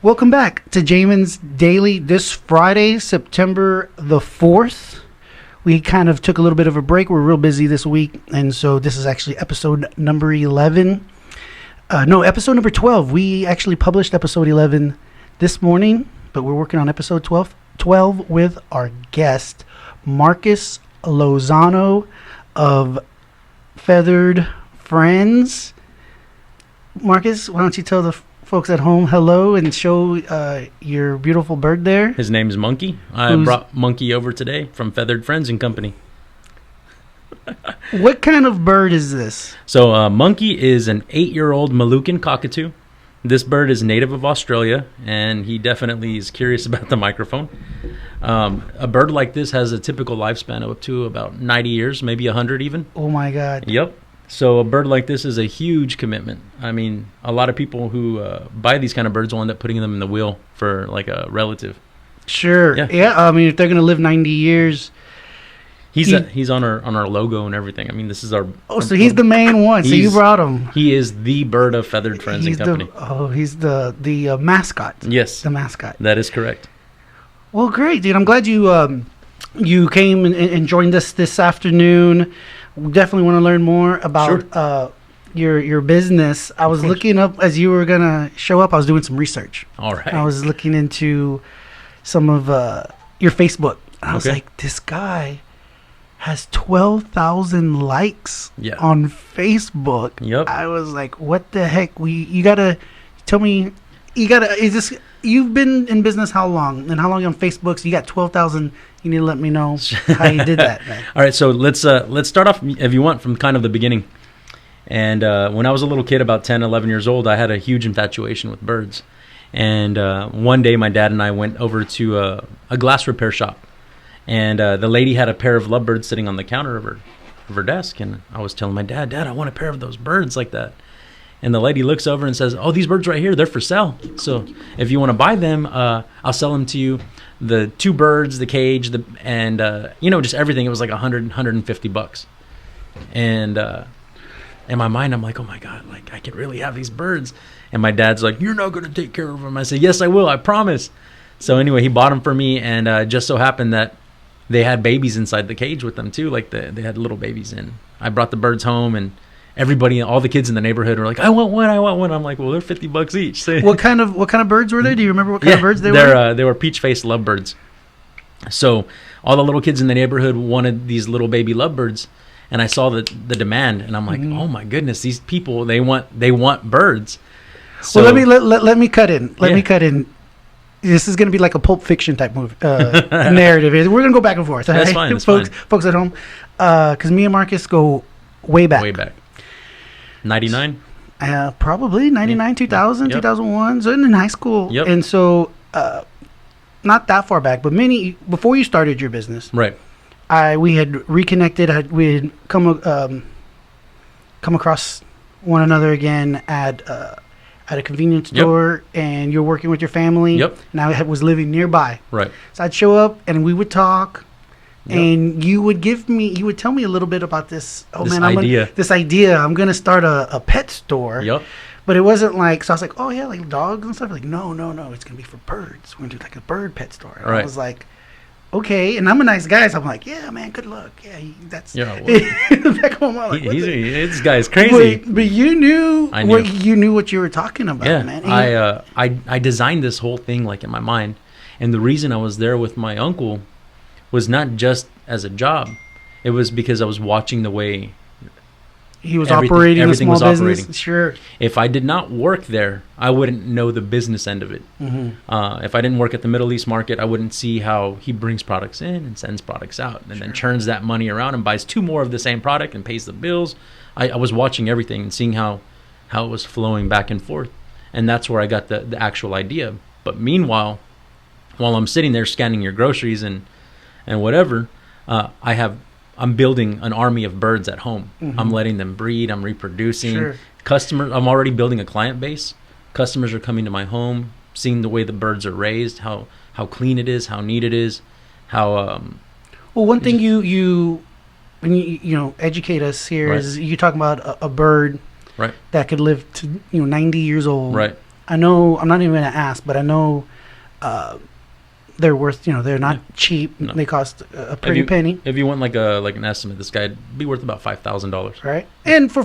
Welcome back to Jamin's Daily this Friday, September the 4th. We kind of took a little bit of a break. We're real busy this week, and so this is actually episode number 11. Episode number 12. We actually published episode 11 this morning, but we're working on episode 12 with our guest, Marcus Lozano of Feathered Friends. Marcus, why don't you tell the folks at home hello and show your beautiful bird there? His name is Monkey. I brought Monkey over today from Feathered Friends and Company. What kind of bird is this? So Monkey is an 8-year-old Moluccan cockatoo. This bird is native of Australia, and he definitely is curious about the microphone. A bird like this has a typical lifespan of up to about 90 years, maybe 100 even. Oh my God. Yep. So a bird like this is a huge commitment. I mean, a lot of people who buy these kind of birds will end up putting them in the wheel for like a relative. Sure. Yeah. I mean, if they're going to live 90 years. He's on our logo and everything. I mean, this is our... Oh, so he's the main one. So you brought him. He is the bird of Feathered Friends and Company. He's the mascot. Yes. The mascot. That is correct. Well, great, dude. I'm glad you came and joined us this afternoon. We definitely want to learn more about your business. I was looking up as you were gonna show up. I was doing some research. All right. I was looking into some of your Facebook. I was like, this guy has 12,000 likes on Facebook. Yep. I was like, what the heck? You gotta tell me. You've been in business how long? And how long on Facebook? So you got 12,000. You need to let me know how you did that, man. All right, so let's start off, if you want, from kind of the beginning. And when I was a little kid, about 10, 11 years old, I had a huge infatuation with birds. And one day, my dad and I went over to a glass repair shop. And the lady had a pair of lovebirds sitting on the counter of her desk. And I was telling my dad, I want a pair of those birds like that. And the lady looks over and says, these birds right here, they're for sale. So if you want to buy them, I'll sell them to you. The 2 birds, the cage, and just everything. It was like $150. And in my mind, I'm like, oh my God, like I could really have these birds. And my dad's like, you're not going to take care of them. I said, yes, I will. I promise. So anyway, he bought them for me. And just so happened that they had babies inside the cage with them too. Like they had little babies in. I brought the birds home, and everybody, all the kids in the neighborhood were like, I want one. I'm like, well, they're $50 each. So, what kind of birds were they? Do you remember what kind of birds they were? They were peach-faced lovebirds. So all the little kids in the neighborhood wanted these little baby lovebirds, and I saw the demand, and I'm like, oh my goodness, these people, they want birds. So, well, let me cut in. Let me cut in. This is going to be like a Pulp Fiction type movie narrative. We're going to go back and forth. That's fine. Folks at home, because me and Marcus go way back. 99? Probably 99, 2000, 2001. So in high school. Yep. And so not that far back, but before you started your business. Right. We had reconnected. We had come across one another again at a convenience store, and you're working with your family. Yep. And I was living nearby. Right. So I'd show up and we would talk. Yep. And you would tell me a little bit about this. This idea. I'm going to start a pet store. Yep. But it wasn't like, so I was like, oh yeah, like dogs and stuff. Like, no, it's going to be for birds. We're going to do like a bird pet store. And I was like, okay. And I'm a nice guy, so I'm like, yeah, man, good luck. Yeah, back home. I'm like, this guy's crazy. But you knew what you were talking about, man. I designed this whole thing like in my mind. And the reason I was there with my uncle was not just as a job. It was because I was watching the way he was operating a small business. Operating. Sure. If I did not work there, I wouldn't know the business end of it. Mm-hmm. If I didn't work at the Middle East market, I wouldn't see how he brings products in and sends products out, and then churns that money around and buys 2 more of the same product and pays the bills. I was watching everything and seeing how it was flowing back and forth, and that's where I got the actual idea. But meanwhile, while I'm sitting there scanning your groceries and whatever, I'm building an army of birds at home. Mm-hmm. I'm letting them breed. I'm reproducing. Sure. I'm already building a client base. Customers are coming to my home, seeing the way the birds are raised, how clean it is, how neat it is, how. Well, one thing you educate us here is you talk about a bird that could live to 90 years old. Right. I know I'm not even going to ask, but I know they're worth. They're not cheap. No. They cost a pretty penny. If you want like an estimate, this guy'd be worth about $5,000. Right, and for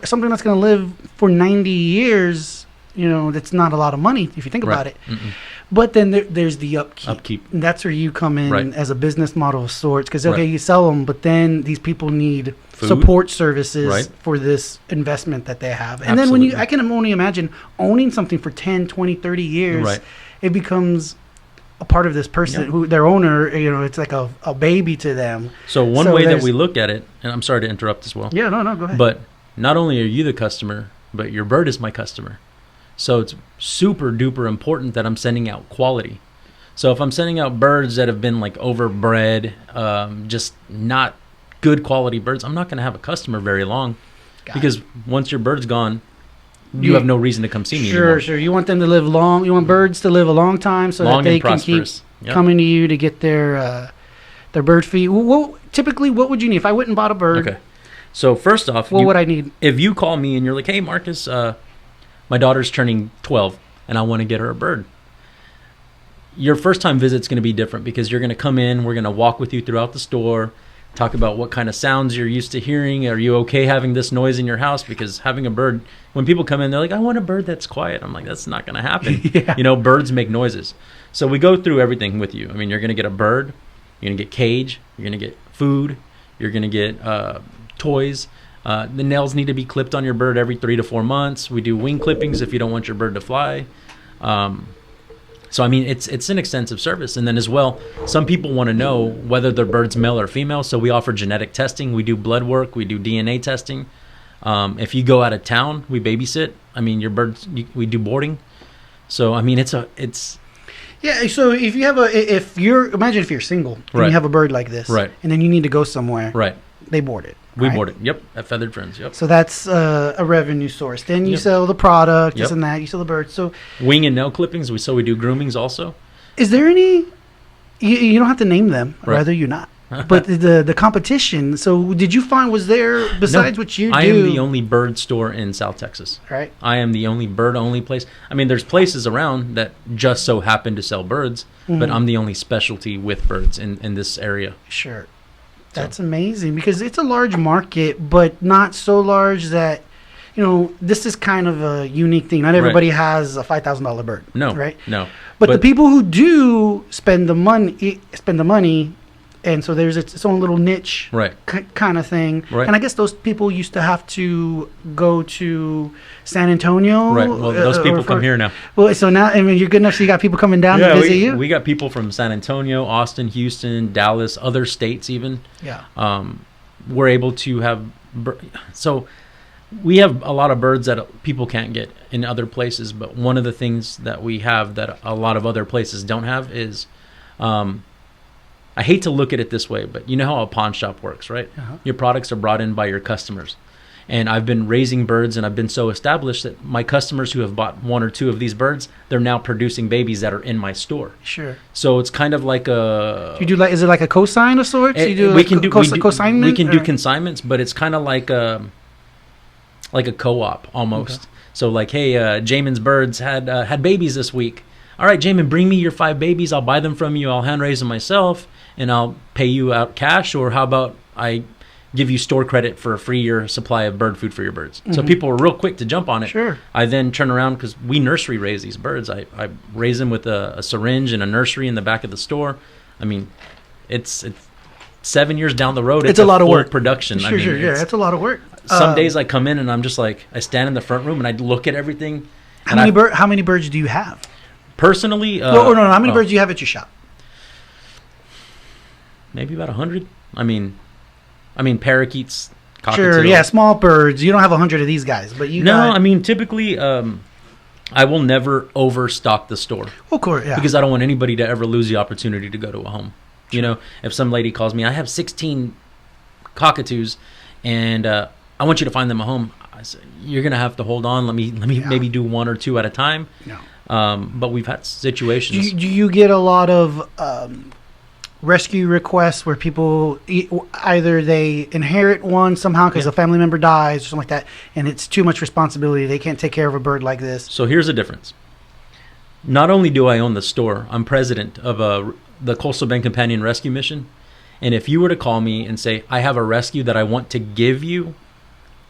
something that's going to live for 90 years, that's not a lot of money if you think about it. Mm-mm. But then there's the upkeep. And that's where you come in Right. as a business model of sorts. Because, Right. you sell them, but then these people need Food. support services Right. for this investment that they have. And then I can only imagine owning something for 10, 20, 30 years, Right. it becomes a part of this person, who their owner, it's like a baby to them. So one way that we look at it, and I'm sorry to interrupt as well. Yeah, no, go ahead. But not only are you the customer, but your bird is my customer. So it's super duper important that I'm sending out quality. So if I'm sending out birds that have been like overbred, just not good quality birds, I'm not going to have a customer very long. Because once your bird's gone, you have no reason to come see me anymore. Sure. You want them to live long. You want birds to live a long time so that they can keep coming to you to get their bird feed. Typically, what would you need if I went and bought a bird? Okay. So first off, what would I need? If you call me and you're like, "Hey, Marcus, my daughter's turning 12 and I want to get her a bird." Your first time visit's going to be different because you're going to come in, we're going to walk with you throughout the store, talk about what kind of sounds you're used to hearing. Are you okay having this noise in your house? Because having a bird, when people come in, they're like, "I want a bird that's quiet." I'm like, that's not going to happen. Yeah. Birds make noises. So we go through everything with you. I mean, you're going to get a bird, you're going to get cage, you're going to get food, you're going to get toys. The nails need to be clipped on your bird every 3 to 4 months. We do wing clippings if you don't want your bird to fly. So, I mean, it's an extensive service. And then as well, some people want to know whether their bird's male or female. So we offer genetic testing. We do blood work. We do DNA testing. If you go out of town, we babysit. I mean, your birds, we do boarding. So, I mean, it's Yeah, so if you imagine if you're single and Right. you have a bird like this, Right. and then you need to go somewhere, right. they board it. We right? board it. Yep. At Feathered Friends. Yep. So that's a revenue source. Then you Yep. sell the product, Yep. this and that. You sell the bird. So Wing and nail clippings. We do groomings also. is there any? You don't have to name them, or Right. rather you not. But the competition. So did you find was besides what you do? I am the only bird store in South Texas. Right. I am the only bird-only place. I mean, there's places around that just so happen to sell birds, but I'm the only specialty with birds in this area. Sure. That's amazing because it's a large market, but not so large that, this is kind of a unique thing. Not everybody has a $5,000 bird. No. Right? No. But the people who do spend the money, and so there's its own little niche Right. kind of thing. Right. And I guess those people used to have to go to San Antonio. Right. Well, those people come here now. Well, so now, I mean, you're good enough so you got people coming down to visit you? We got people from San Antonio, Austin, Houston, Dallas, other states even. Yeah. We're able to have... So we have a lot of birds that people can't get in other places, but one of the things that we have that a lot of other places don't have is... I hate to look at it this way, but you know how a pawn shop works, right? Uh-huh. Your products are brought in by your customers. And I've been raising birds and I've been so established that my customers who have bought 1 or 2 of these birds, they're now producing babies that are in my store. Sure. So it's kind of like a... Do you do is it like a cosign of sorts? we can do consignment? consignments, but it's kind of like a co-op almost. Okay. So like, hey, Jamin's birds had babies this week. All right, Jamin, bring me your 5 babies. I'll buy them from you. I'll hand raise them myself, and I'll pay you out cash. Or how about I give you store credit for a free year supply of bird food for your birds? Mm-hmm. So people are real quick to jump on it. Sure. I then turn around because we nursery raise these birds. I raise them with a syringe and a nursery in the back of the store. I mean, it's 7 years down the road. It's a lot of work. Production. Sure, yeah, it's a lot of work. Some days I come in and I'm just like, I stand in the front room and I look at everything. How many birds do you have? Personally, no. How many birds do you have at your shop? Maybe about 100. I mean, parakeets, cockatiels. Sure, yeah, small birds. You don't have 100 of these guys, but you. No, I mean, typically, I will never overstock the store. Of course, yeah. Because I don't want anybody to ever lose the opportunity to go to a home. Sure. You know, if some lady calls me, I have 16 cockatoos, and I want you to find them a home. I say, you're gonna have to hold on. Let me maybe do 1 or 2 at a time. No. But we've had situations. Do you get a lot of rescue requests where people either they inherit one somehow because a family member dies or something like that, and it's too much responsibility. They can't take care of a bird like this. So here's the difference. Not only do I own the store, I'm president of the Coastal Bend Companion Rescue Mission. And if you were to call me and say, I have a rescue that I want to give you,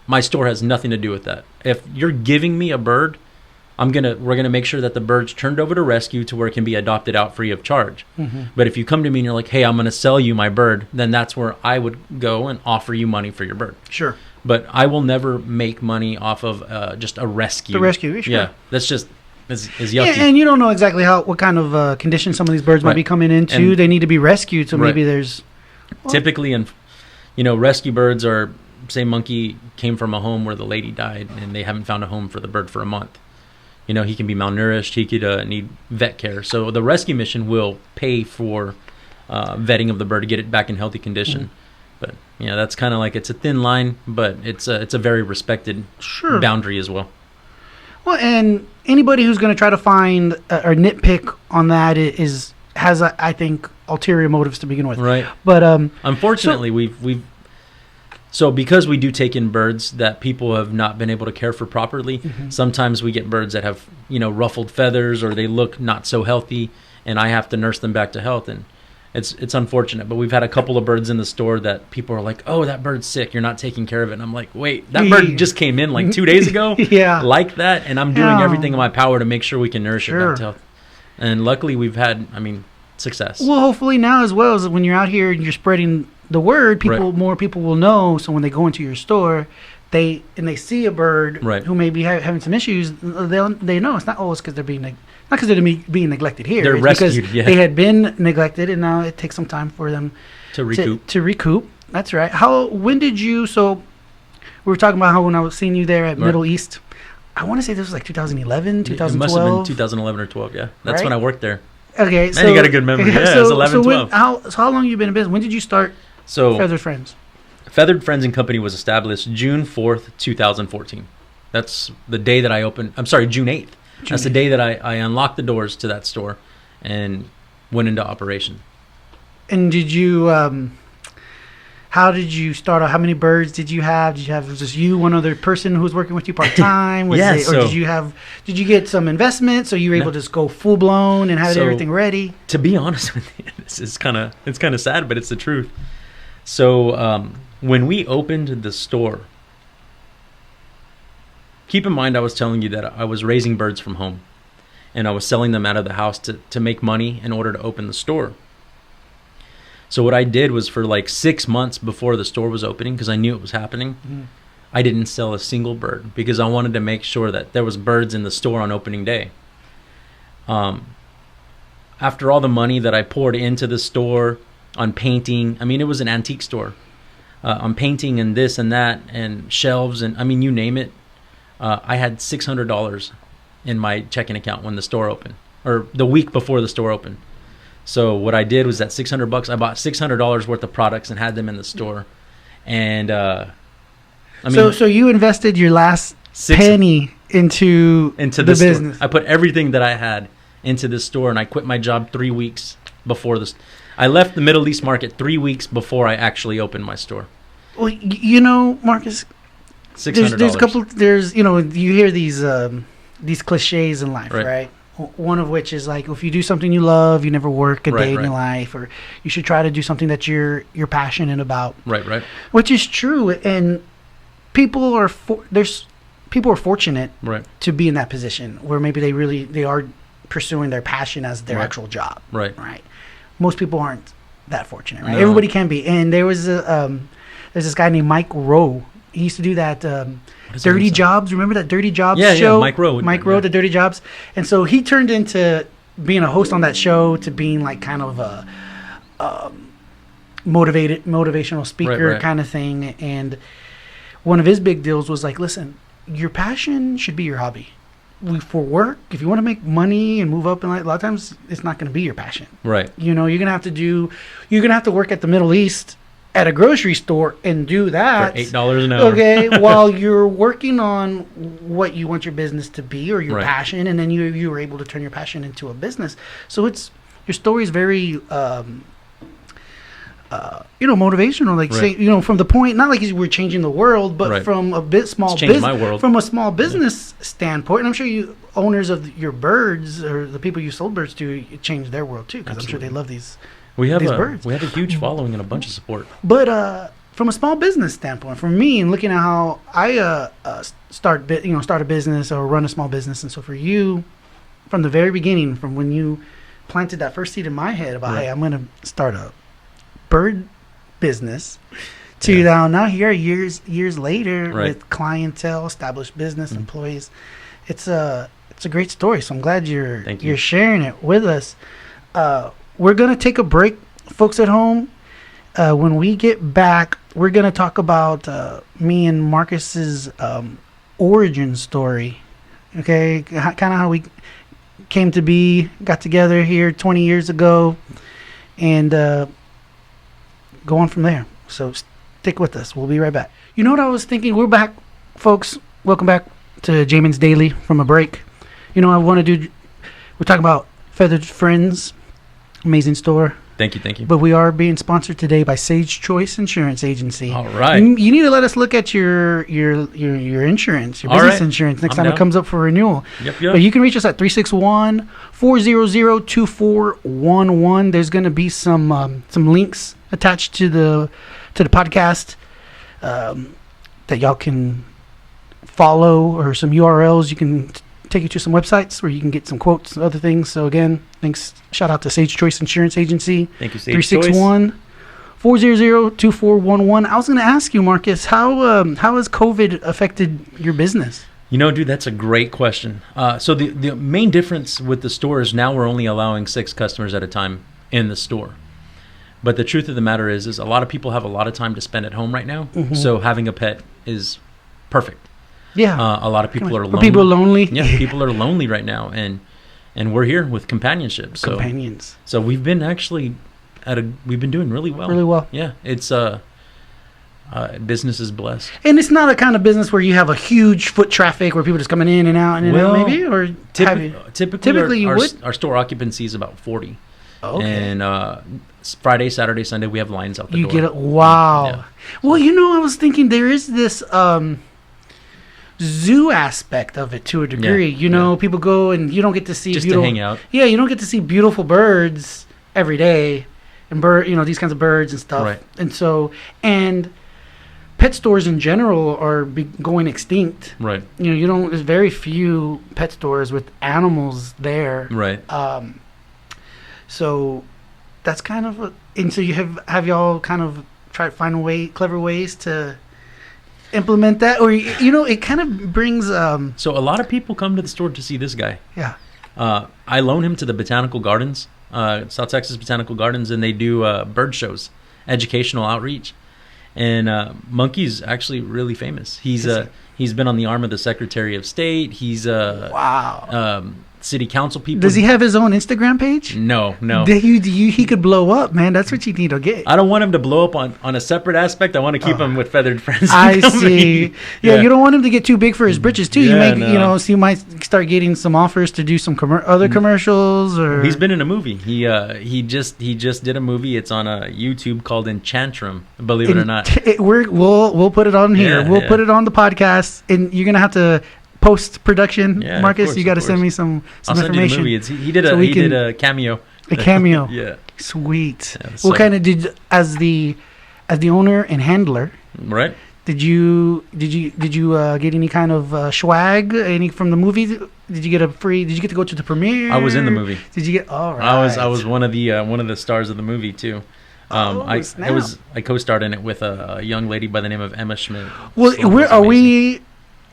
my store has nothing to do with that. If you're giving me a bird, we're gonna make sure that the bird's turned over to rescue to where it can be adopted out free of charge. Mm-hmm. But if you come to me and you're like, hey, I'm gonna sell you my bird, then that's where I would go and offer you money for your bird. Sure. But I will never make money off of just a rescue. The rescue, sure. Yeah, that's just is yucky. Yeah, and you don't know exactly what kind of condition some of these birds might be coming into. And they need to be rescued, so maybe there's... Well, typically, rescue birds are, say, monkey came from a home where the lady died and they haven't found a home for the bird for a month. He can be malnourished. He could need vet care. So the rescue mission will pay for vetting of the bird to get it back in healthy condition. Mm-hmm. But that's kind of like, it's a thin line, but it's a very respected boundary as well. Well, and anybody who's going to try to find or nitpick on that has I think ulterior motives to begin with. Right. But unfortunately, so because we do take in birds that people have not been able to care for properly, sometimes we get birds that have, ruffled feathers or they look not so healthy, and I have to nurse them back to health. And it's unfortunate. But we've had a couple of birds in the store that people are like, oh, that bird's sick, you're not taking care of it. And I'm like, wait, that bird just came in like 2 days ago like that, and I'm doing everything in my power to make sure we can nourish it back to health. And luckily we've had, success. Well, hopefully now as well, as when you're out here and you're spreading the word, more people will know. So when they go into your store, they see a bird who may be having some issues, they know it's not always because they're being not because they're being neglected here. They're rescued. Because they had been neglected, and now it takes some time for them to recoup. To recoup. That's right. When did you? So we were talking about how when I was seeing you there at Middle East, I want to say this was like 2011, 2012. It must have been 2011 or 12. Yeah, that's when I worked there. Okay, so you got a good memory. Yeah, it was 11, 12. How long have you been in business? When did you start Feathered Friends? Feathered Friends and Company was established June 4th, 2014. That's the day that I opened. I'm sorry, June 8th. That's the day that I unlocked the doors to that store and went into operation. And did you... how did you start out? How many birds did you have? Was this you, one other person who was working with you part time? Or did you get some investment so you were able to just go full blown and have everything ready? To be honest with you, it's kind of sad, but it's the truth. So when we opened the store, keep in mind I was telling you that I was raising birds from home, and I was selling them out of the house to make money in order to open the store. So what I did was for like 6 months before the store was opening, because I knew it was happening, I didn't sell a single bird because I wanted to make sure that there was birds in the store on opening day. After all the money that I poured into the store on painting, it was an antique store, on painting and this and that and shelves and you name it, I had $600 in my checking account when the store opened, or the week before the store opened. So what I did was that $600, I bought $600 worth of products and had them in the store. And so you invested your last penny into the business. I put everything that I had into this store, and I quit my job 3 weeks before this. I left the Middle East market 3 weeks before I actually opened my store. Well, Marcus, $600. There's you hear these cliches in life, right? One of which is like, if you do something you love, you never work a day in your life, or you should try to do something that you're passionate about. Right. Which is true, and people are fortunate to be in that position where maybe they are pursuing their passion as their actual job. Right. Most people aren't that fortunate, right? No. Everybody can be. And there's this guy named Mike Rowe. He used to do that Dirty Jobs. Remember that Dirty Jobs show? Yeah, Mike Rowe, the Dirty Jobs. And so he turned into being a host on that show to being like kind of a motivational speaker kind of thing. And one of his big deals was like, listen, your passion should be your hobby. For work, if you want to make money and move up in life, a lot of times it's not going to be your passion. Right. You're going to have to work at the Middle East at a grocery store and do that for $8 an hour. Okay, while you're working on what you want your business to be or your passion, and then you were able to turn your passion into a business. So your story is very motivational, like Right. say, from the point, not like we're changing the world, but Right. from a bit small It's changed business, my world. from a small business standpoint. And I'm sure you owners of your birds or the people you sold birds to, it changed their world too, because I'm sure they love these birds. We have a huge following and a bunch of support. But from a small business standpoint, for me, and looking at how I start a business or run a small business, and so for you, from the very beginning, from when you planted that first seed in my head about, Right. hey, I'm going to start a bird business, to now here years later Right. with clientele, established business, employees. It's a great story. So I'm glad Thank you. you're sharing it with us. We're going to take a break, folks at home. When we get back, we're going to talk about me and Marcus's origin story. Okay, kind of how we came to be, got together here 20 years ago, and go on from there. So stick with us. We'll be right back. You know what I was thinking? We're back, folks. Welcome back to Jamin's Daily from a break. I want to do, we're talking about Feathered Friends, amazing store. Thank you. But we are being sponsored today by Sage Choice Insurance Agency. All right. You need to let us look at your insurance, your All business right. insurance next I'm time it down. comes up for renewal. Yep. But you can reach us at 361-400-2411. There's going to be some links attached to the podcast that y'all can follow, or some URLs. You can take you to some websites where you can get some quotes and other things. So again, thanks. Shout out to Sage Choice Insurance Agency. Thank you, Sage Choice. 361-400-2411. I was going to ask you, Marcus, how has COVID affected your business? Dude, that's a great question. So the main difference with the store is now we're only allowing 6 customers at a time in the store. But the truth of the matter is a lot of people have a lot of time to spend at home right now. Mhm. So having a pet is perfect. Yeah. A lot of people are lonely. People lonely. Yeah, people are lonely right now, and we're here with companionship. So Companions. So we've been actually we've been doing really well. Really well. Yeah, it's business is blessed. And it's not a kind of business where you have a huge foot traffic where people just coming in and out and Well, out, maybe? Or have you? Typically you would? our store occupancy is about 40. Okay. And Friday, Saturday, Sunday, we have lines out the door. You get it. Wow. Yeah. Well, I was thinking there is this zoo aspect of it to a degree. People go and you don't get to see Just to hang out. Yeah, you don't get to see beautiful birds every day, and these kinds of birds and stuff. Right. And so, and pet stores in general are going extinct. Right. There's very few pet stores with animals there. Right. So that's kind of and so you have y'all kind of try to find clever ways to implement that, or it kind of brings So a lot of people come to the store to see this guy. yeah. I loan him to the Botanical Gardens, South Texas Botanical Gardens, and they do bird shows, educational outreach. And Monkey's actually really famous. He's been on the arm of the Secretary of State. He's Wow. city council people. Does he have his own Instagram page? No. He could blow up, man. That's what you need to get. I don't want him to blow up on a separate aspect. I want to keep him with Feathered Friends. I Company. see. Yeah, you don't want him to get too big for his britches too. Yeah, So you might start getting some offers to do some other commercials. Or He's been in a movie. He just did a movie. It's on a YouTube called Enchantrum. Believe it or not. We'll put it on here. Yeah, We'll yeah. put it on the podcast, and you're gonna have to post production, Yeah, of Marcus. course, You got to of send course. me some I'll send you the information. movie. He did so we did can- a cameo. A cameo. Yeah. Sweet. Yeah, so- What kind of as the owner and handler? Right. Did you get any kind of swag? Any from the movie? Did you get Did you get to go to the premiere? I was in the movie. Did you get? All right. I was one of the stars of the movie too. Snap. I co-starred in it with a young lady by the name of Emma Schmidt. Well, So it where was are amazing. we?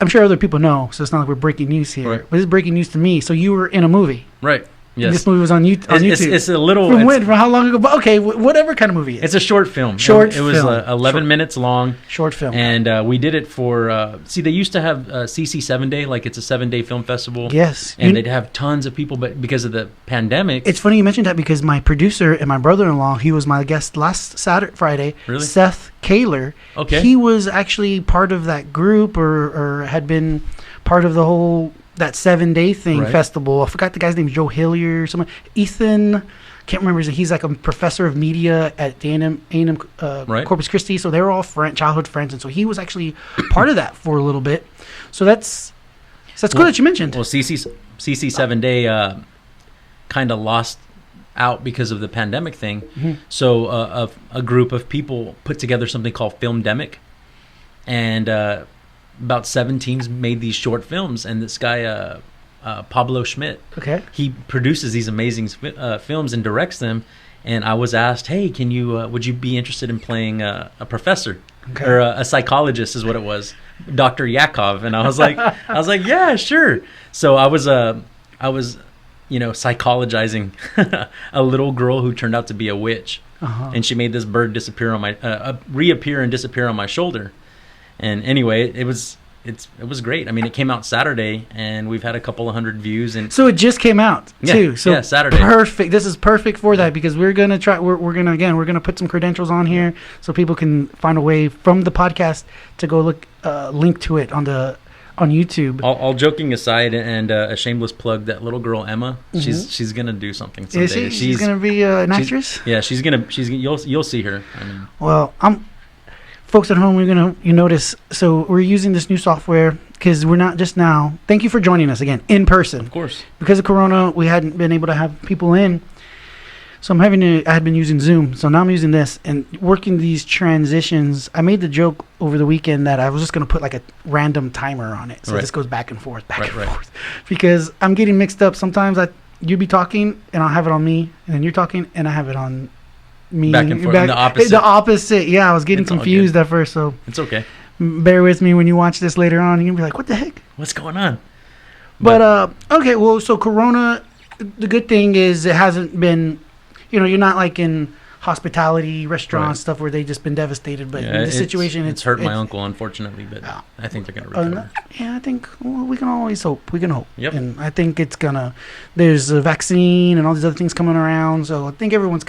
I'm sure other people know, so it's not like we're breaking news here. Right. But this is breaking news to me. So you were in a movie. Right. And Yes. this movie was on YouTube. It's a little. From it's- when? From how long ago? But okay, whatever kind of movie it is. It's a short film. Short It was film. 11 Short. minutes long, Short film. and we did it for. See, they used to have CC 7-Day, like it's a 7-day film festival. Yes. And they'd have tons of people, but because of the pandemic, It's funny you mentioned that because my producer and my brother-in-law, he was my guest last Friday. Really? Seth Kaler. Okay. He was actually part of that group, or had been part of the whole that 7-day thing Right. festival. I forgot the guy's name, Joe Hillier or something. Ethan, can't remember. He's like a professor of media at the A&M Right. Corpus Christi. So they were all childhood friends, and so he was actually part of that for a little bit. So that's good that you mentioned. Well, CC 7-Day kind of lost out because of the pandemic thing. Mm-hmm. So a group of people put together something called Filmdemic, and about 7 teams made these short films. And this guy, Pablo Schmidt, Okay. he produces these amazing films and directs them. And I was asked, hey, can you would you be interested in playing a professor? Okay. Or a psychologist is what it was, Dr. Yakov. And I was like, yeah, sure. So I was psychologizing a little girl who turned out to be a witch, and she made this bird disappear on my reappear and disappear on my shoulder. And anyway, it was great. I mean, it came out Saturday, and we've had a couple of 100 views. And So it just came out too. So Saturday. Perfect. This is perfect for that because we're gonna try. We're gonna put some credentials on here so people can find a way from the podcast to go link to it on YouTube. All joking aside, and a shameless plug, that little girl Emma, she's gonna do something someday. Is she? She's gonna be an actress. Yeah, you'll see her. I mean, Well, folks at home, you notice. So we're using this new software because we're not just now. Thank you for joining us again in person. of course. Because of Corona, we hadn't been able to have people in. So I had been using Zoom. So now I'm using this and working these transitions. I made the joke over the weekend that I was just going to put like a random timer on it. So Right. this goes back and forth, Right. forth. Because I'm getting mixed up. Sometimes you'd be talking and I'll have it on me. And then you're talking and I have it on me. Back and forth. The opposite. The opposite. Yeah, I was getting It's all confused at first. So It's okay. bear with me when you watch this later on. You're going to be like, what the heck? What's going on? But okay, well, so Corona, the good thing is it hasn't been, you're not like in hospitality, restaurant Right. stuff where they just been devestated. But Yeah, in this situation, it's hurt my uncle, unfortunately, but Yeah. I think they're gonna recover. Yeah, I think we can always hope. We can hope. Yep. And I think it's gonna. There's a vaccine and all these other things coming around, so I think everyone's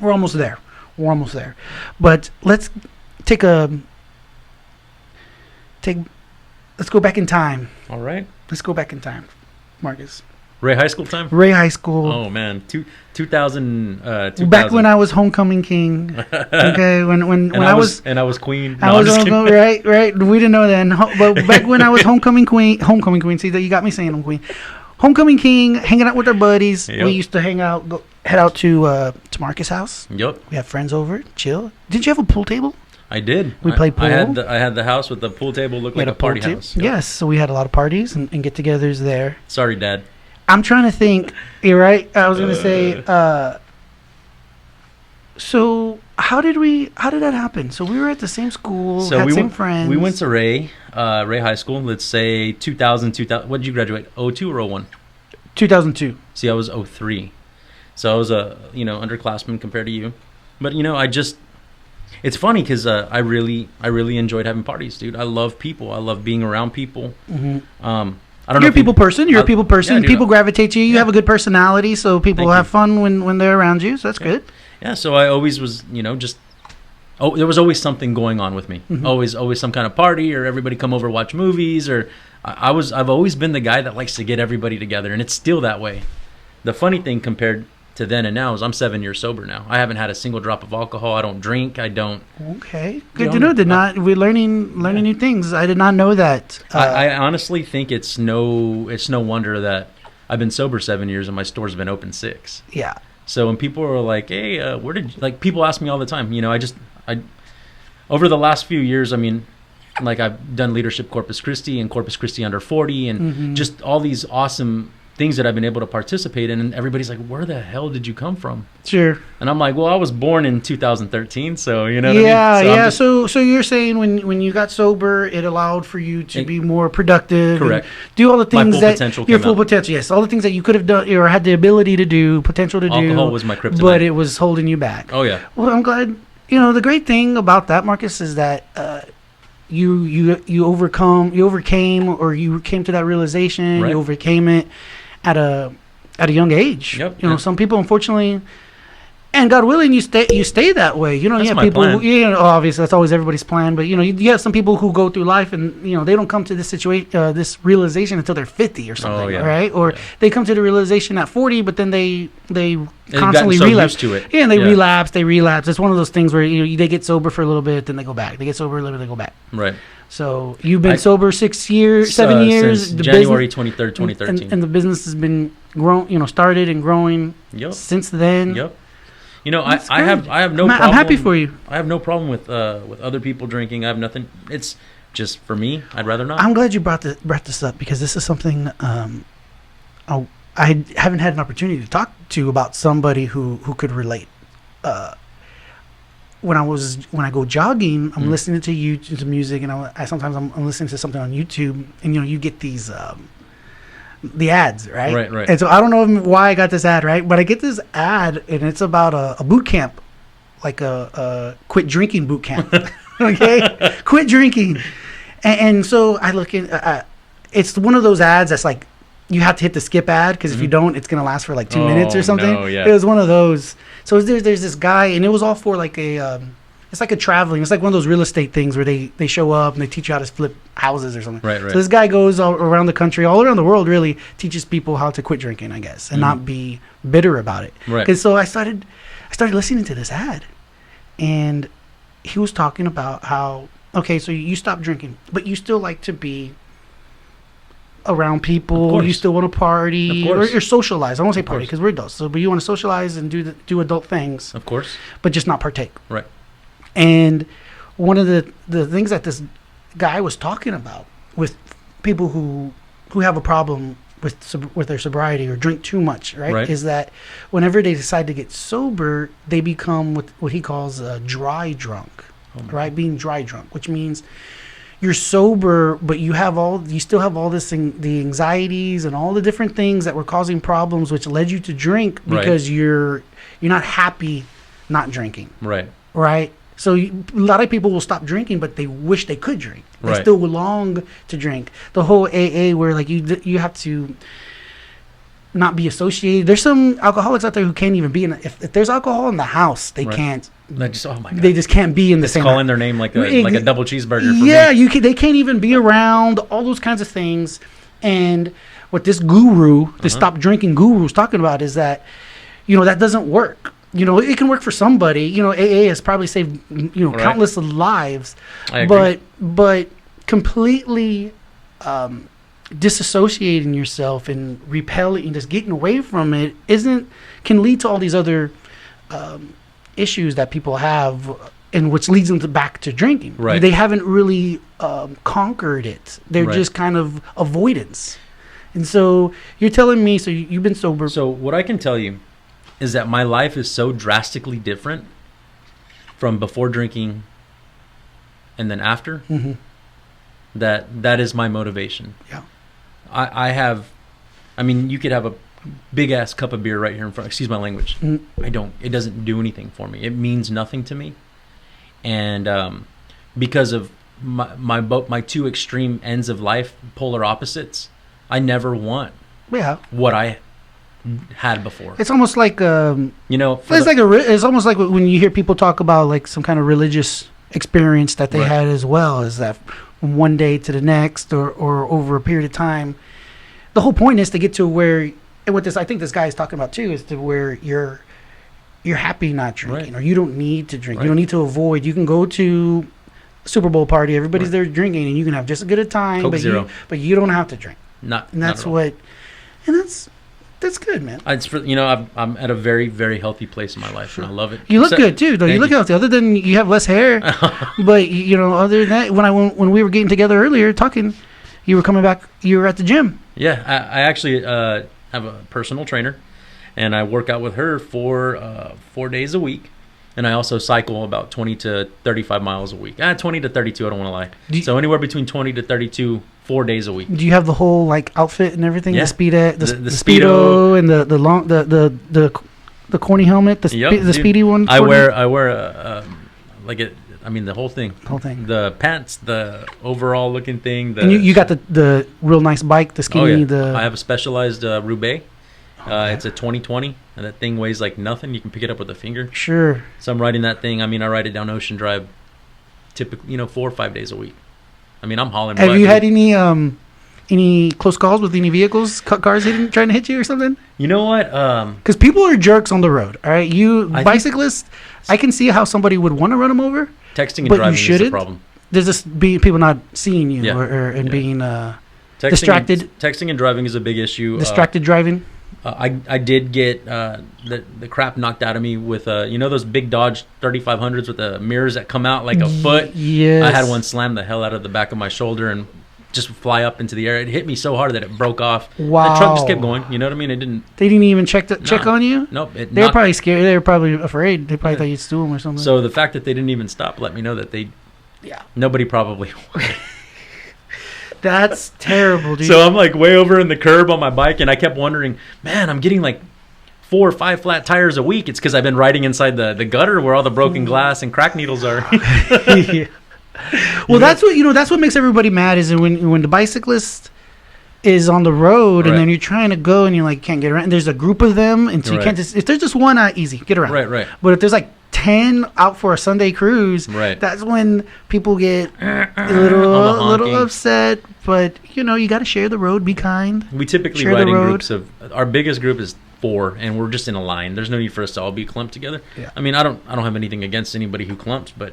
we're almost there. We're almost there. But let's let's go back in time. All right. Let's go back in time, Marcus. Ray High School time. Ray High School. Oh man, 2000. Back when I was homecoming king. Okay, when I was queen. I was right. We didn't know then, but back when I was homecoming queen. See that you got me saying I'm queen. Homecoming king, hanging out with our buddies. Yep. We used to head out to Marcus' house. Yep, We had friends over, chill. Did you have a pool table? I did. We played pool. I had the house with the pool table, looked like a party house. Yep. Yes, so we had a lot of parties and get-togethers there. Sorry, Dad. I'm trying to think. You're right. I was gonna say. So how did that happen? So we were at the same school, had same friends. We went to Ray High School. Let's say 2000. What did you graduate? 02 or 01? 2002. See, I was 03. So I was a underclassman compared to you. But it's funny because I really enjoyed having parties, dude. I love people. I love being around people. Mm-hmm. I don't You're know. a people person. You're a people person. Yeah, People gravitate to you. You have a good personality, so people Thank have you. fun when they're around you. So that's good. Yeah. So I always was, there was always something going on with me. Mm-hmm. Always some kind of party, or everybody come over watch movies, or I've always been the guy that likes to get everybody together, and it's still that way. The funny thing compared to then and now is I'm 7 years sober now. I haven't had a single drop of alcohol. I don't drink. I don't. Okay, good to know. We're learning new things. I did not know that. I honestly think it's no wonder that I've been sober 7 years and my store's been open 6. Yeah. So when people are like, "Hey, people ask me all the time." Over the last few years, I mean, like I've done leadership Corpus Christi and Corpus Christi under 40, and just all these awesome things that I've been able to participate in, and everybody's like, "Where the hell did you come from?" Sure. And I'm like, "Well, I was born in 2013, so you know." Yeah, what I mean? So you're saying when you got sober, it allowed for you to be more productive. Correct. And do all the things your full out. potential. Yes, all the things that you could have done or had the ability to do, potential to do. Alcohol was my kryptonite. But it was holding you back. Oh yeah. Well, I'm glad. The great thing about that, Marcus, is that you overcame, or you came to that realization. Right. You overcame it at a young age. Yep. Some people, unfortunately, And God willing, you stay that way. You know, That's you have my people. plan. Obviously, that's always everybody's plan. But you know, you have some people who go through life, and you know, they don't come to this situation, this realization until they're 50 or something, right? Or they come to the realization at 40, but then they constantly relapse to it. Yeah, and they relapse. It's one of those things where they get sober for a little bit, then they go back. They get sober a little bit, they go back. Right. So you've been sober 6 years, 7 years. Since January 23rd, 2013. And the business has been started and growing since then. Yep. You know, I have no problem. I'm happy for you. I have no problem with other people drinking. I have nothing. It's just for me. I'd rather not. I'm glad you brought this up because this is something I haven't had an opportunity to talk to about somebody who could relate. When I go jogging, I'm listening to music, and I sometimes I'm listening to something on YouTube, and you get these the ads, right? Right. And so I don't know why I got this ad, right? But I get this ad, and it's about a boot camp, like a quit drinking boot camp. Okay, quit drinking, and so I look at it's one of those ads that's like you have to hit the skip ad because if you don't, it's gonna last for like 2 minutes or something. No, yeah. It was one of those. So there's this guy, and it was all for like it's like a traveling. It's like one of those real estate things where they show up and they teach you how to flip houses or something. Right. So this guy goes all around the country, all around the world, really teaches people how to quit drinking, I guess, and not be bitter about it. Right. Because so I started listening to this ad, and he was talking about how so you stop drinking, but you still like to be around people. You still want to party or socialize. I won't say party because we're adults. So, but you want to socialize and do adult things. Of course. But just not partake. Right. And one of the things that this guy was talking about with people who have a problem with their sobriety or drink too much, right? Is that whenever they decide to get sober, they become what he calls a dry drunk, right? Being dry drunk, which means you're sober, but you still have all this the anxieties and all the different things that were causing problems, which led you to drink because you're not happy not drinking. Right. So a lot of people will stop drinking, but they wish they could drink. They still long to drink. The whole AA where like you have to not be associated. There's some alcoholics out there who can't even be if there's alcohol in the house, they can't. They just can't be in the same. Calling their name like a double cheeseburger. For me. They can't even be around all those kinds of things. And what this guru, this stop drinking guru, is talking about is that that doesn't work. It can work for somebody. AA has probably saved countless lives, I agree. but completely disassociating yourself and repelling and just getting away from it can lead to all these other issues that people have, and which leads them back to drinking. Right. They haven't really conquered it. They're just kind of avoidance. And so you're telling me, so you've been sober. So what I can tell you is that my life is so drastically different from before drinking and then after that is my motivation. Yeah. I mean, you could have a big ass cup of beer right here in front. Excuse my language. It doesn't do anything for me. It means nothing to me. And because of my two extreme ends of life, polar opposites, I never want what I had before. It's almost like it's almost like when you hear people talk about like some kind of religious experience that they had as well, is that from one day to the next or over a period of time. The whole point is to get to where, and what I think this guy is talking about too, is to where you're happy not drinking, or you don't need to drink. You don't need to avoid. You can go to a Super Bowl party, everybody's there drinking, and you can have just as good a time, Coke Zero. But you don't have to drink. That's good, man. I'm at a very, very healthy place in my life, and I love it. You look good too, though. You look healthy. Other than you have less hair, but other than that, when we were getting together earlier talking, you were coming back. You were at the gym. Yeah, I actually have a personal trainer, and I work out with her for 4 days a week, and I also cycle about 20 to 35 miles a week. 20 to 32, I don't want to lie. So anywhere between 20 to 32, 4 days a week. Do you have the whole like outfit and everything? Yeah. The Speedo and the long the corny helmet, the speedy one. I wear the whole thing. The pants, the overall looking thing. And you got the real nice bike, the skinny. I have a specialized Roubaix, It's a 2020, and that thing weighs like nothing. You can pick it up with a finger. Sure. So I'm riding that thing. I mean, I ride it down Ocean Drive, typically, 4 or 5 days a week. I mean, I'm hauling. Have you had any close calls with any vehicles, cars trying to hit you or something? You know what? Because people are jerks on the road. All right, bicyclists. I can see how somebody would want to run them over. Texting and driving is the problem. There's just people not seeing you and being distracted. Texting and driving is a big issue. Distracted driving. I did get the crap knocked out of me with those big Dodge 3500s with the mirrors that come out like a foot. Yes. I had one slam the hell out of the back of my shoulder and just fly up into the air. It hit me so hard that it broke off. Wow. The truck just kept going. You know what I mean? It didn't. They didn't even check on you. Nope. They were probably scared. They were probably afraid. They probably thought you'd steal them or something. So the fact that they didn't even stop let me know that nobody probably. That's terrible, dude. So I'm like way over in the curb on my bike, and I kept wondering, man, I'm getting like 4 or 5 flat tires a week. It's because I've been riding inside the gutter where all the broken glass and crack needles are. Yeah. Well, that's what makes everybody mad is when the bicyclist is on the road and then you're trying to go and you like can't get around. And there's a group of them, and so you can't just if there's just one, easy get around. Right. But if there's like 10 out for a Sunday cruise, that's when people get a little upset. But you got to share the road, be kind. We typically ride in groups of our biggest group is 4, and we're just in a line. There's no need for us to all be clumped together. Yeah. I mean, I don't have anything against anybody who clumps, but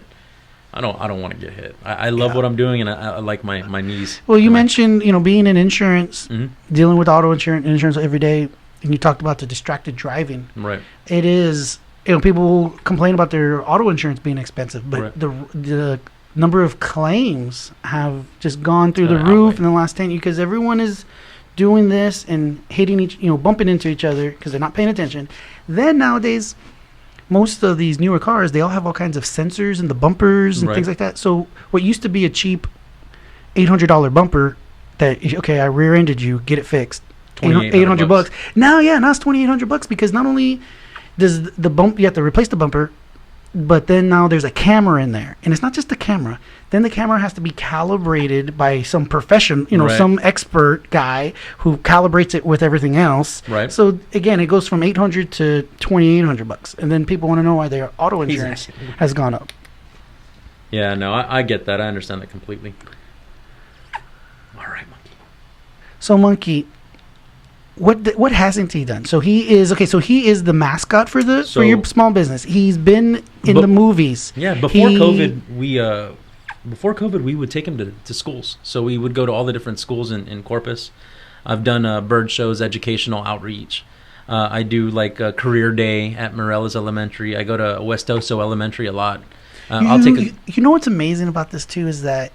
I don't want to get hit. I love what I'm doing, and I like my knees. Well, you mentioned being in insurance, dealing with auto insurance every day, and you talked about the distracted driving. Right. It is. People complain about their auto insurance being expensive, but the number of claims have just gone through the roof in the last 10 years because everyone is doing this and hitting bumping into each other because they're not paying attention. Then nowadays, most of these newer cars, they all have all kinds of sensors in the bumpers and things like that. So what used to be a cheap $800 bumper that, I rear-ended you, get it fixed. $800. Now it's $2,800 because not only does the bump, you have to replace the bumper, but then now there's a camera in there. And it's not just the camera. Then the camera has to be calibrated by some profession, some expert guy who calibrates it with everything else. Right. So again, it goes from $800 to $2,800, and then people want to know why their auto insurance has gone up. Yeah, no, I get that. I understand that completely. All right, Monkey. So Monkey, what hasn't he done? So he is the mascot for your small business. He's been in the movies. Yeah, before COVID, we would take him to schools. So we would go to all the different schools in Corpus. I've done bird shows, educational outreach. I do like a career day at Morelos Elementary. I go to West Oso Elementary a lot. You know what's amazing about this too is that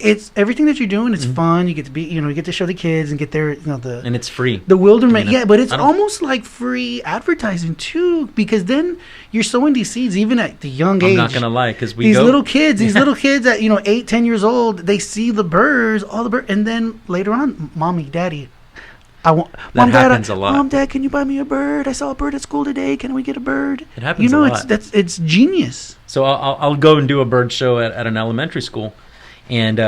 it's everything that you're doing. It's fun. You get to be, you get to show the kids and get their, and it's free. The wilderness, but it's almost like free advertising too, because then you're sowing these seeds even at the young age. I'm not gonna lie, because these little kids at 8, 10 years old, they see the birds, and then later on, mommy, daddy, happens a lot. Mom, Dad, can you buy me a bird? I saw a bird at school today. Can we get a bird? It happens a lot. It's genius. So I'll go and do a bird show at an elementary school. And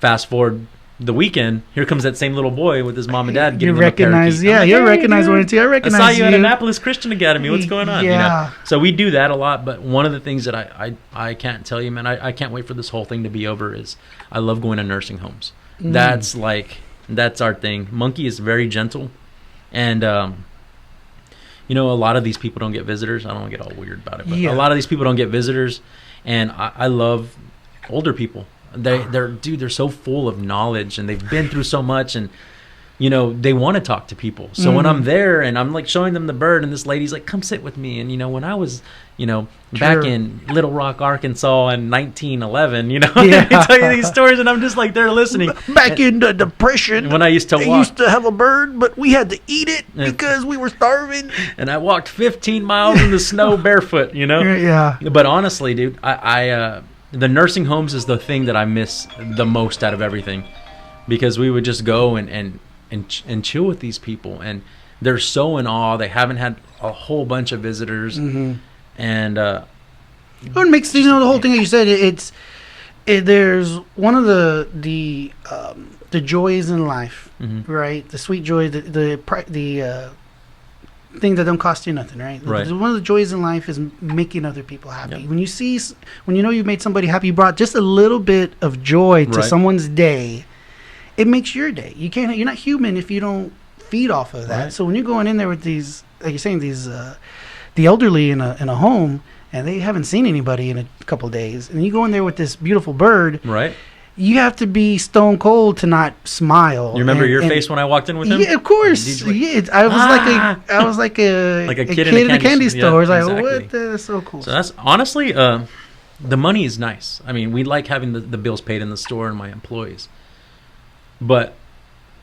fast forward the weekend, here comes that same little boy with his mom and dad getting you recognize, one or two. I recognize I saw you at Annapolis Christian Academy. What's going on? Yeah. So we do that a lot. But one of the things that I can't tell you, man, I can't wait for this whole thing to be over is I love going to nursing homes. That's our thing. Monkey is very gentle. And, a lot of these people don't get visitors. I don't want to get all weird about it. But a lot of these people don't get visitors. And I love older people. They're so full of knowledge and they've been through so much, and they want to talk to people. So when I'm there and I'm like showing them the bird, and this lady's like, come sit with me. And when I was back in Little Rock, Arkansas in 1911, they tell you these stories, and I'm just like, they're listening. Back in the Depression, when I used to walk, used to have a bird, but we had to eat it because we were starving. And I walked 15 miles in the snow barefoot. Yeah. But honestly, dude, I the nursing homes is the thing that I miss the most out of everything, because we would just go and chill with these people, and they're so in awe. They haven't had a whole bunch of visitors, and it makes the whole thing that you said. There's one of the joys in life, right? The sweet joy, the things that don't cost you nothing, right? Right. One of the joys in life is making other people happy. Yep. When you know you've made somebody happy, you brought just a little bit of joy to Right. someone's day, it makes your day. You're not human if you don't feed off of that. Right. So when you're going in there with these, like you're saying, the elderly in a home, and they haven't seen anybody in a couple of days, and you go in there with this beautiful bird, Right. you have to be stone cold to not smile. You remember your face when I walked in with him? Yeah, of course. Did you, Yeah, I was like a Like a kid kid in a in a candy candy store. yeah, I was like, exactly. what? That's so cool. So that's honestly, the money is nice. I mean, we like having the bills paid in the store and my employees. But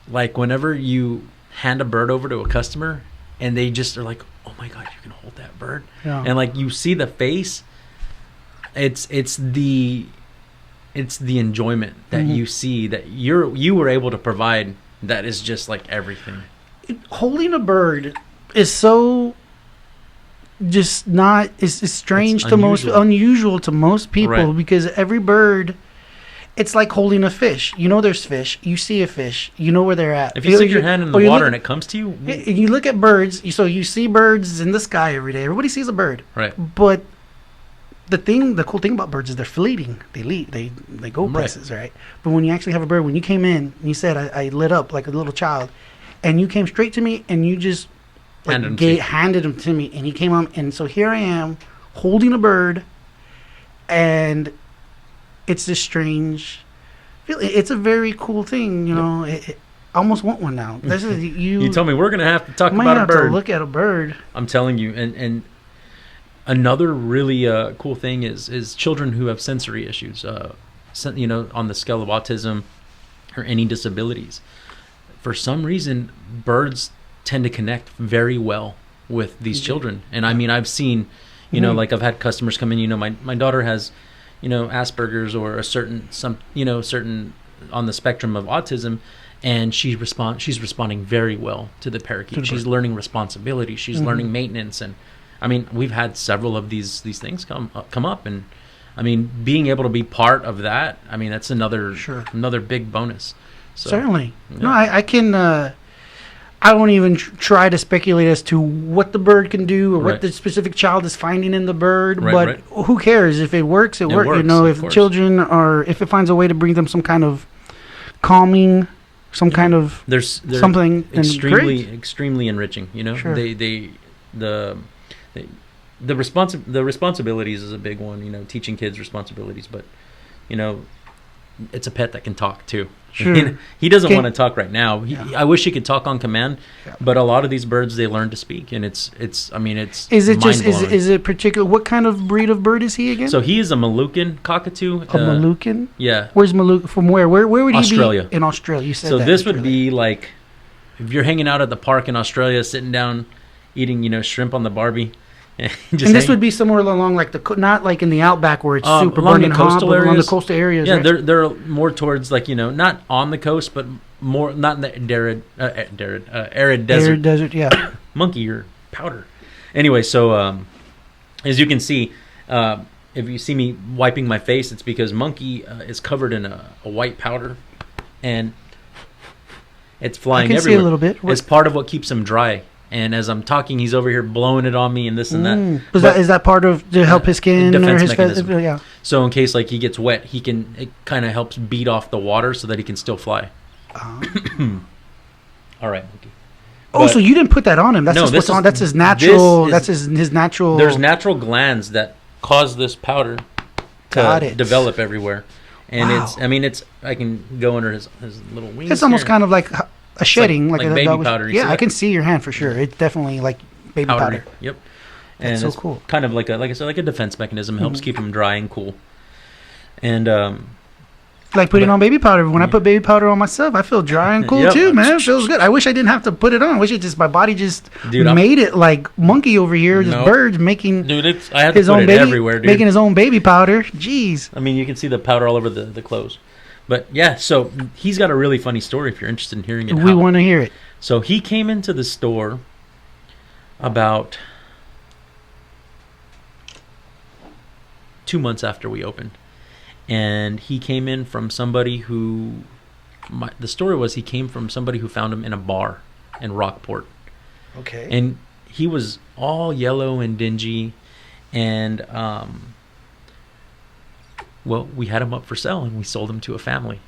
like whenever you hand a bird over to a customer and they just are like, oh my God, you can hold that bird. Yeah. And like you see the face, it's the enjoyment that Mhm. you see that you were able to provide. That is just like everything. Holding a bird is so just not it's strange It's to most unusual. unusual to most people Right. because every bird, it's like holding a fish. You know there's fish. You see a fish. You know where they're at. If you stick your hand in the or you water look- and it comes to you, and you look at birds. So you see birds in the sky every day. Everybody sees a bird. right? But the cool thing about birds is they're fleeting. They leave. They go Right. places, right? But when you actually have a bird, when you came in and you said I lit up like a little child, and you came straight to me and you just handed him to me, and he came on, and so here I am holding a bird, and it's this strange. It's a very cool thing, you know. I almost want one now. This is You told me we're gonna have to talk I might about a have bird. to look at a bird. I'm telling you, and another really cool thing is children who have sensory issues, on the scale of autism or any disabilities. For some reason, birds tend to connect very well with these children. And I mean, I've seen, like I've had customers come in, my daughter has, Asperger's or a certain on the spectrum of autism. And she's responding very well to the parakeet. She's learning responsibility. She's learning maintenance. And I mean, we've had several of these things come up. And I mean, being able to be part of that, I mean, that's another big bonus. So, Certainly. yeah. No, I can. I won't even try to speculate as to what the bird can do or what Right. the specific child is finding in the bird. Right, but right. who cares if it works? It works. You works, know, of if course. children if it finds a way to bring them some kind of calming, some kind of they're something, then extremely enriching. Sure. The responsibilities is a big one. Teaching kids responsibilities, but it's a pet that can talk too. Sure. He doesn't Can- want to talk right now. I wish he could talk on command, but a lot of these birds, they learn to speak, and it's Is it mind-blowing. is it particular? What kind of breed of bird is he again? So he is a Moluccan cockatoo. A Moluccan? Yeah. Where's Moluccan? From where? Where would he Australia. be? In Australia. You said So that. this would Australia. be like if you're hanging out at the park in Australia, sitting down, eating shrimp on the Barbie. And this would be somewhere along like not like in the outback where it's super along burning the hot, coastal but along the areas. coastal areas. Yeah, right? they're more towards like not on the coast, but more not in the arid desert. Arid desert. Yeah. Monkey or powder. Anyway, so as you can see, if you see me wiping my face, it's because Monkey is covered in a white powder, and it's flying I can everywhere. see a little bit. It's part of what keeps him dry. And as I'm talking, he's over here blowing it on me and this and that. Is that part of to help his skin or defense his mechanism. yeah. So in case like he gets wet, it kind of helps beat off the water so that he can still fly. All right, Monkey. So you didn't put that on him. That's just what's on. That's his natural. That's his natural. There's natural glands that cause this powder to develop everywhere. And I can go under his little wings. It's almost kind of like a shedding, like a baby dog was- powder. You Yeah, see I that? can see your hand for sure. It's definitely like baby powdery. powder. Yep. That's And so it's cool. kind of like I said, like a defense mechanism. Helps keep him dry and cool. And Like putting on baby powder. When I put baby powder on myself, I feel dry and cool Yep. too, man. It feels good. I wish I didn't have to put it on. I wish my body just Dude, made it like Monkey over here. This Nope. bird making dude, I have to his put own it baby, everywhere, dude. making his own baby powder. Jeez. I mean, you can see the powder all over the clothes. But yeah, so he's got a really funny story if you're interested in hearing it. We want to hear it. So he came into the store about 2 months after we opened. And he came in from somebody who... the story was he came from somebody who found him in a bar in Rockport. Okay. And he was all yellow and dingy, and well, we had him up for sale, and we sold him to a family.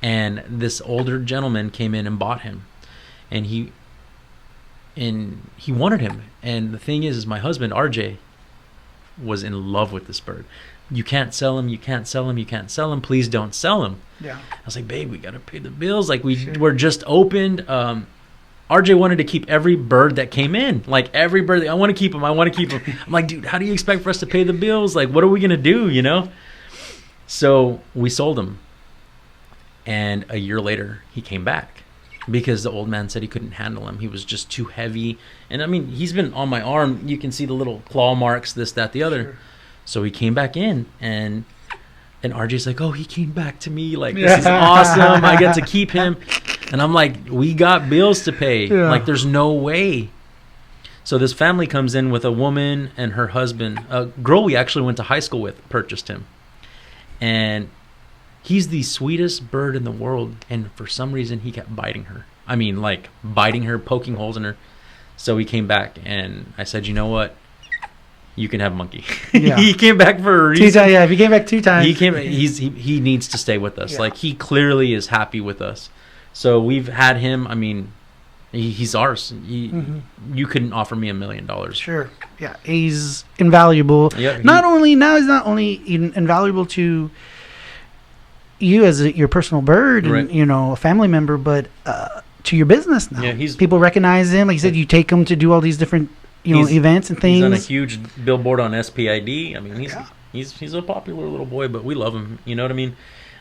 And this older gentleman came in and bought him, and he wanted him. And the thing is my husband RJ was in love with this bird. You can't sell him. You can't sell him. You can't sell him. Please don't sell him. Yeah. I was like, babe, we got to pay the bills. Like, we're just opened. RJ wanted to keep every bird that came in. Like, every bird. I want to keep him. I want to keep him. I'm like, dude, how do you expect for us to pay the bills? Like, what are we going to do, you know? So we sold him. And a year later, he came back because the old man said he couldn't handle him. He was just too heavy. And, I mean, he's been on my arm. You can see the little claw marks, this, that, the other. Sure. So he came back in, and RJ's like, oh, he came back to me. Like, this is awesome. I get to keep him. And I'm like, we got bills to pay. Yeah. Like, there's no way. So this family comes in with a woman and her husband. A girl we actually went to high school with purchased him. And he's the sweetest bird in the world. And for some reason, he kept biting her. I mean, like, biting her, poking holes in her. So he came back, and I said, you know what? You can have Monkey. Yeah. He came back for a reason. Yeah, if he came back 2 times. He needs to stay with us. Yeah. Like, he clearly is happy with us. So we've had him. I mean, he's ours. You couldn't offer me $1 million. Sure. Yeah, he's invaluable. Yeah, he's not only invaluable to you as your personal bird and, you know, a family member, but to your business now. Yeah, people recognize him. Like you said, you take him to do all these different, you know, events and things. He's on a huge billboard on SPID. I mean, he's a popular little boy, but we love him. You know what I mean?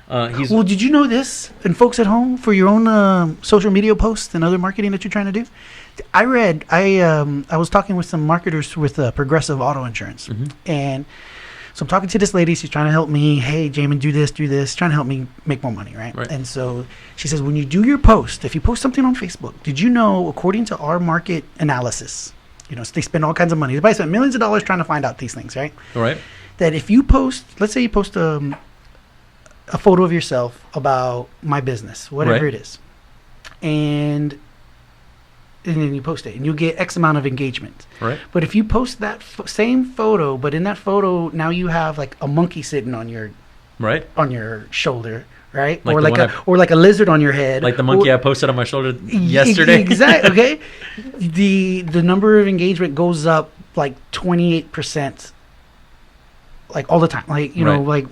Well, did you know this? And folks at home, for your own social media posts and other marketing that you're trying to do, I was talking with some marketers with Progressive Auto Insurance, and so I'm talking to this lady. She's trying to help me. Hey, Jamin, do this, trying to help me make more money, right? And so she says, when you do your post, if you post something on Facebook, did you know, according to our market analysis, you know, so they spend all kinds of money. They probably spend millions of dollars trying to find out these things, right? All right. That if you post, let's say you post a photo of yourself about my business, whatever it is, and then you post it, and you get X amount of engagement. Right. But if you post that same photo, but in that photo now you have like a monkey sitting on your shoulder, right? Like or like a lizard on your head, like the monkey I posted on my shoulder yesterday. Exactly. Okay. The number of engagement goes up like 28%, like all the time. Like, you know, like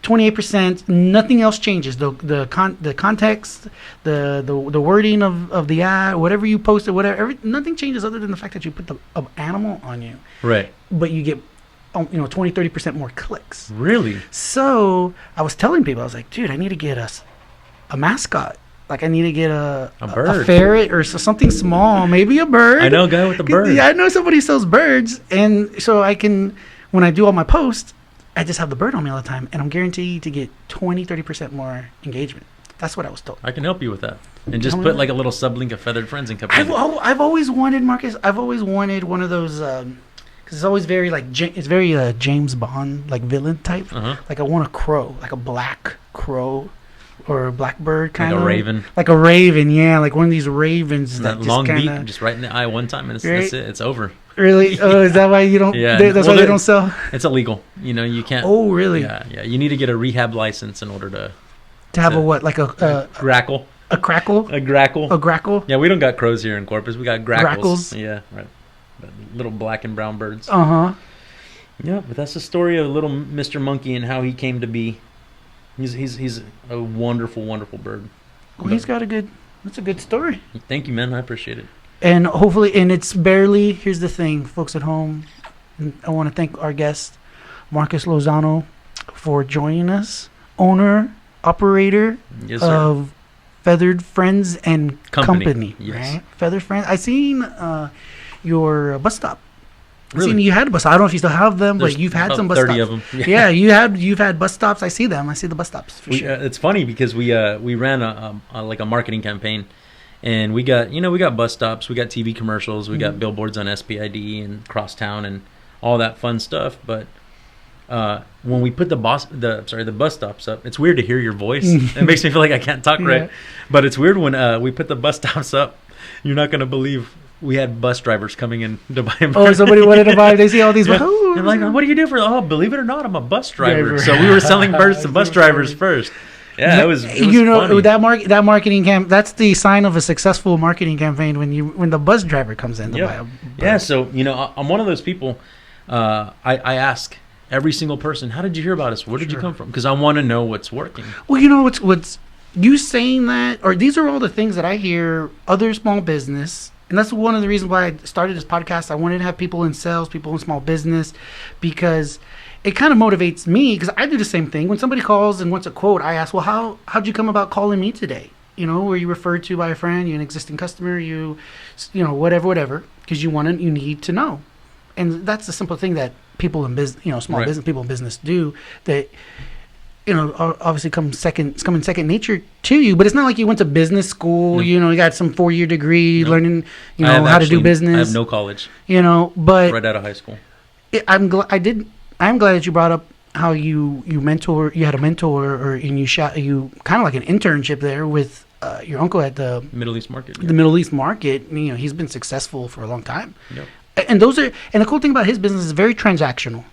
28%. Nothing else changes. The context, the wording of the ad, whatever you posted, whatever, nothing changes other than the fact that you put the animal on you. Right. But you get 20-30% more clicks. Really? So I was telling people, I was like, dude, I need to get us a mascot. Like, I need to get a bird, a ferret, or something small, maybe a bird. I know a guy with a bird. Yeah, I know somebody who sells birds, and so I can, when I do all my posts, I just have the bird on me all the time, and I'm guaranteed to get 20-30% more engagement. That's what I was told. I can help you with that, and just put like a little sublink of Feathered Friends and company. I've always wanted, Marcus. I've always wanted one of those. Because it's always very like it's very James Bond like villain type. Like, I want a crow, like a black crow or a blackbird kind of. Like a raven. Like a raven, yeah, like one of these ravens that just long beak, just right in the eye one time, and that's it. It's over. Really? Oh, is that why you don't? Yeah. That's why they don't sell. It's illegal. You know, you can't. Oh, really? Yeah. You need to get a rehab license in order to have a what? Like a grackle. A crackle. A grackle. A grackle. Yeah, we don't got crows here in Corpus. We got grackles. Yeah, right. Little black and brown birds. Yeah, but that's the story of little Mr. Monkey and how he came to be. He's a wonderful, wonderful bird. Well, that's a good story. Thank you, man. I appreciate it. And hopefully, and it's barely, here's the thing, folks at home, and I want to thank our guest, Marcus Lozano, for joining us, owner, operator of Feathered Friends and Company. Yes. Right? Feathered Friends. I seen your bus stop. Really? Seen you had a bus stop. I don't know if you still have them, but you've had some bus 30 stops. 30 of them. Yeah, you've had bus stops. I see them. I see the bus stops for sure. It's funny because we ran a marketing campaign. And we got bus stops, we got TV commercials, we got billboards on SPID and Crosstown and all that fun stuff. But when we put the bus stops up, it's weird to hear your voice. It makes me feel like I can't talk right. But it's weird when we put the bus stops up. You're not gonna believe we had bus drivers coming in to buy birds. Oh, somebody wanted to buy. They see all these. Yeah. Oh, I'm like, what do you do for? Oh, believe it or not, I'm a bus driver. So we were selling birds to bus drivers first. Yeah, it was funny. That marketing that's the sign of a successful marketing campaign when the bus driver comes in to buy a bird. Yeah, so I'm one of those people. I ask every single person, how did you hear about us? Where did you come from? Because I want to know what's working. Well, what's you saying that, or these are all the things that I hear other small business. And that's one of the reasons why I started this podcast. I wanted to have people in sales, people in small business, because it kind of motivates me, because I do the same thing. When somebody calls and wants a quote, I ask, well, how'd you come about calling me today? Were you referred to by a friend, you're an existing customer, whatever, because you need to know. And that's the simple thing that people in business, small business people in business do, that obviously it's coming second nature to you. But it's not like you went to business school. You got some 4-year degree learning how to do business. I have no college. But right out of high school. I'm glad that you brought up how you had a mentor, and you kind of like an internship there with your uncle at the Middle East market. The Middle East market. He's been successful for a long time. Yep. And the cool thing about his business is very transactional.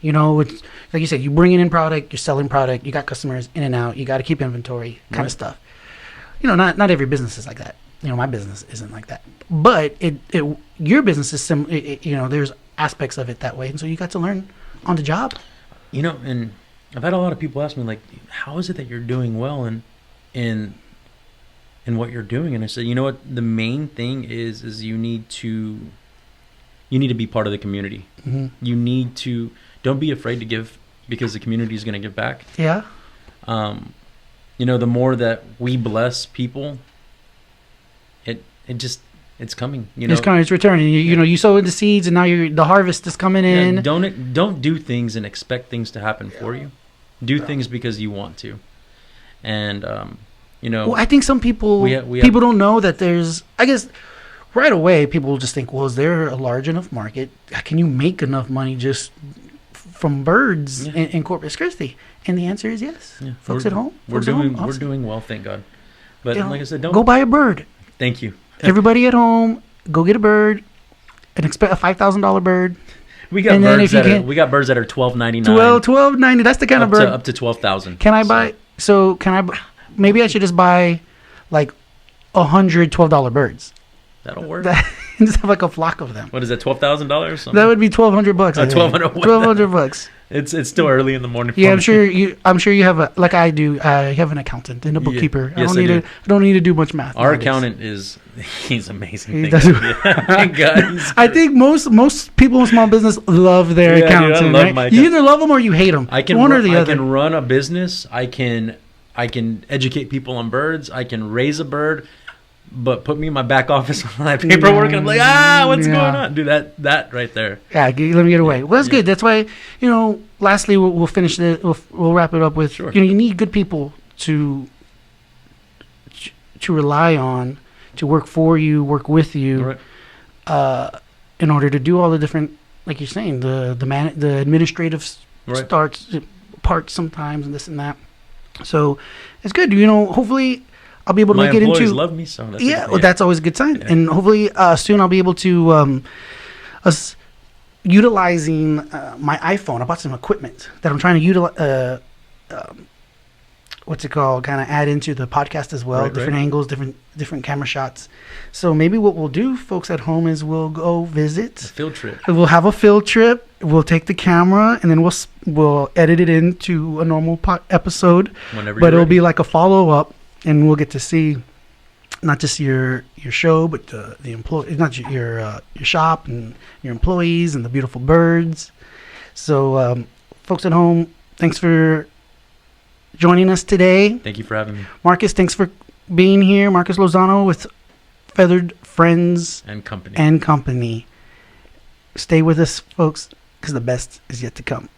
It's like you said, you bring in product, you're selling product, you got customers in and out, you got to keep inventory, kind of stuff. Not every business is like that. My business isn't like that. But your business is there's aspects of it that way, and so you got to learn on the job. And I've had a lot of people ask me, like, how is it that you're doing well in what you're doing? And I said, what the main thing is you need to be part of the community. Mm-hmm. You need to, don't be afraid to give, because the community is going to give back. Yeah. The more that we bless people, it's coming. It's coming. It's returning. You sow the seeds, and now the harvest is coming in. Don't do things and expect things to happen for you. Do things because you want to. And well, I think some people people don't know that there's. I guess right away people will just think, well, is there a large enough market? Can you make enough money just from birds in Corpus Christi? And the answer is yes. Yeah. Folks at home, we're doing well, thank God. But like I said, don't go buy a bird. Thank you. Everybody at home, go get a bird, and expect a $5,000 bird. We got birds that are $12.99. $12.90. That's the kind of bird up to $12,000. Can I buy? So can I? Maybe I should just buy like 100 $12 birds. That'll work. Just have like a flock of them. What is that? $12,000? That would be $1,200. $1,200. It's still early in the morning. Yeah, I'm sure you have a, like I do. I have an accountant and a bookkeeper. Yes, I don't need to do much math. Our accountant he's amazing. He does. Thank God. I think most people in small business love their accountant. Dude, I love my You either love them or you hate them. I can run a business. I can educate people on birds. I can raise a bird. But put me in my back office on that paperwork, and I'm like, what's going on? Dude, that right there. Yeah, let me get away. Well, that's good. That's why, lastly, we'll finish this. We'll wrap it up with, you need good people to rely on, to work for you, work with you, in order to do all the different, like you're saying, the administrative parts sometimes, and this and that. So it's good. Hopefully I'll be able to get into. My employees love me, so that's that's always a good sign. Yeah. And hopefully soon I'll be able to utilizing my iPhone. I bought some equipment that I'm trying to utilize. What's it called? Kind of add into the podcast as well. Different angles, different camera shots. So maybe what we'll do, folks at home, is we'll go visit. A field trip. We'll have a field trip. We'll take the camera and then we'll edit it into a normal episode. But it'll be like a follow up. And we'll get to see not just your show, but the employee, not your shop and your employees and the beautiful birds. So, folks at home, thanks for joining us today. Thank you for having me, Marcus. Thanks for being here, Marcus Lozano with Feathered Friends and Company. Stay with us, folks, because the best is yet to come.